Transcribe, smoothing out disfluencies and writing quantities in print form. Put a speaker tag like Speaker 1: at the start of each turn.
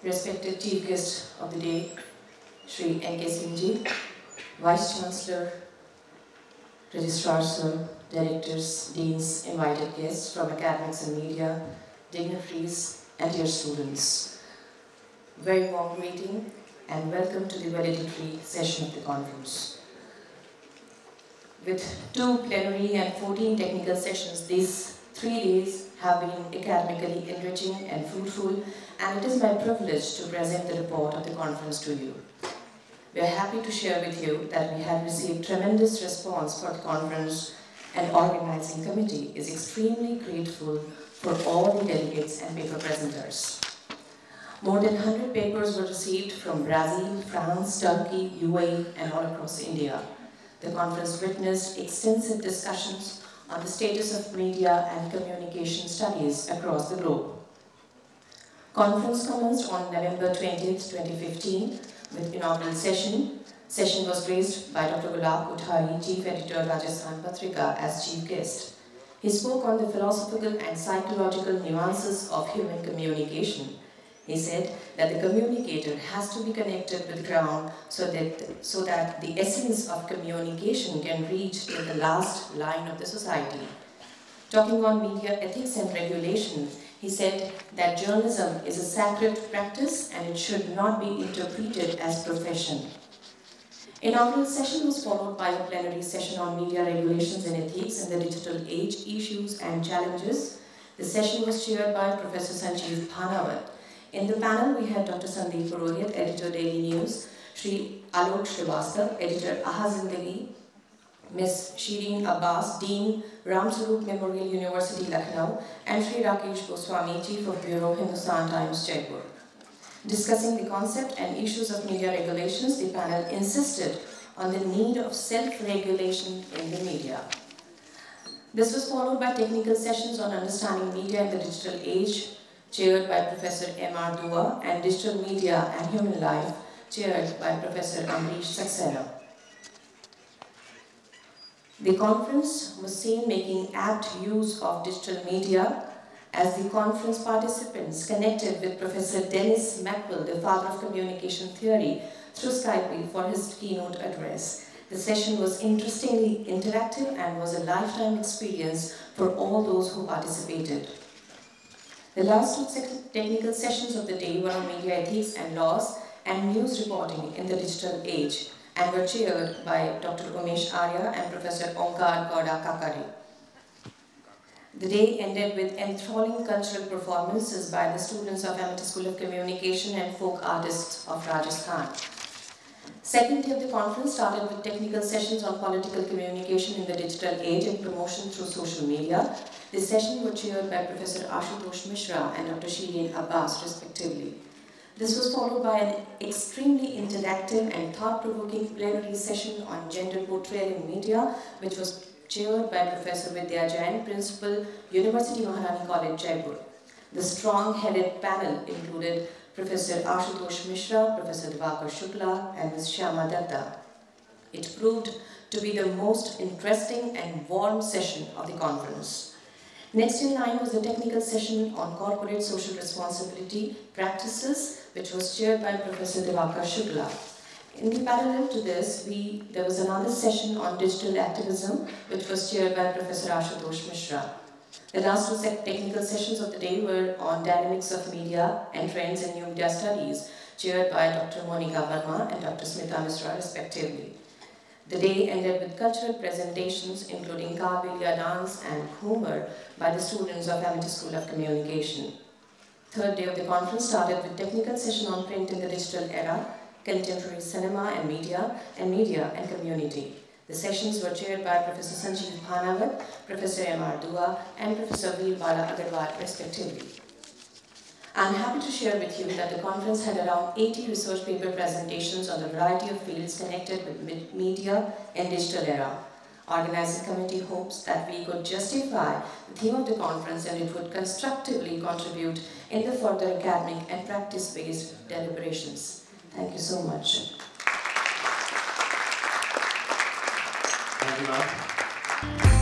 Speaker 1: respected Chief Guest of the day, Shri N.K. Singhji, Vice Chancellor, Registrar Sir, Directors, Deans, invited guests from academics and media, dignitaries, and dear students. Very warm greeting and welcome to the valedictory session of the conference. With 2 plenary and 14 technical sessions, these 3 days have been academically enriching and fruitful, and it is my privilege to present the report of the conference to you. We are happy to share with you that we have received tremendous response for the conference, and organizing committee is extremely grateful for all the delegates and paper presenters. More than 100 papers were received from Brazil, France, Turkey, UAE, and all across India. The conference witnessed extensive discussions on the status of media and communication studies across the globe. Conference commenced on November 20th, 2015 with inaugural session. Session was graced by Dr. Gulab Kothari, Chief Editor, Rajasthan Patrika, as chief guest. He spoke on the philosophical and psychological nuances of human communication. He said that the communicator has to be connected with the ground so that the essence of communication can reach to the last line of the society. Talking on media ethics and regulation, he said that journalism is a sacred practice and it should not be interpreted as profession. Inaugural session was followed by a plenary session on media regulations and ethics in the digital age, issues and challenges. The session was chaired by Professor Sanjeev Bhanawat. In the panel, we had Dr. Sandeep Purohit, Editor Daily News, Shri Alok Srivastav, Editor Aha Zindagi, Ms. Shireen Abbas, Dean, Ram Sarup Memorial University, Lucknow, and Shri Rakesh Goswami, Chief of Bureau, Hindustan Times, Jaipur. Discussing the concept and issues of media regulations, the panel insisted on the need of self-regulation in the media. This was followed by technical sessions on understanding media in the digital age, chaired by Professor M.R. Dua, and Digital Media and Human Life, chaired by Professor Amrish Saxena. The conference was seen making apt use of digital media as the conference participants connected with Professor Dennis Maxwell, the father of communication theory, through Skype for his keynote address. The session was interestingly interactive and was a lifetime experience for all those who participated. The last 2 technical sessions of the day were on media ethics and laws and news reporting in the digital age and were chaired by Dr. Umesh Arya and Professor Onkar Gowda Kakari. The day ended with enthralling cultural performances by the students of Amity School of Communication and folk artists of Rajasthan. Second day of the conference started with technical sessions on political communication in the digital age and promotion through social media. This session was chaired by Professor Ashutosh Mishra and Dr. Shireen Abbas, respectively. This was followed by an extremely interactive and thought-provoking plenary session on gender portrayal in media, which was chaired by Professor Vidya Jain, Principal, University Maharani College, Jaipur. The strong-headed panel included Professor Ashutosh Mishra, Professor Divakar Shukla, and Ms. Sharma Datta. It proved to be the most interesting and warm session of the conference. Next in line was the technical session on corporate social responsibility practices, which was chaired by Professor Divakar Shukla. In the parallel to this, there was another session on digital activism, which was chaired by Professor Ashutosh Mishra. The last 2 technical sessions of the day were on dynamics of media and trends in new media studies, chaired by Dr. Monika Verma and Dr. Smita Misra, respectively. The day ended with cultural presentations, including Kavilya dance and humor by the students of Amity School of Communication. Third day of the conference started with technical session on print in the digital era, contemporary cinema and media and community. The sessions were chaired by Professor Sanjeev Bhanawat, Professor M.R. Dua, and Professor Veerbala Agarwal, respectively. I am happy to share with you that the conference had around 80 research paper presentations on a variety of fields connected with media and digital era. Organizing committee hopes that we could justify the theme of the conference and it would constructively contribute in the further academic and practice-based deliberations. Thank you so much.
Speaker 2: Thank you, ma'am.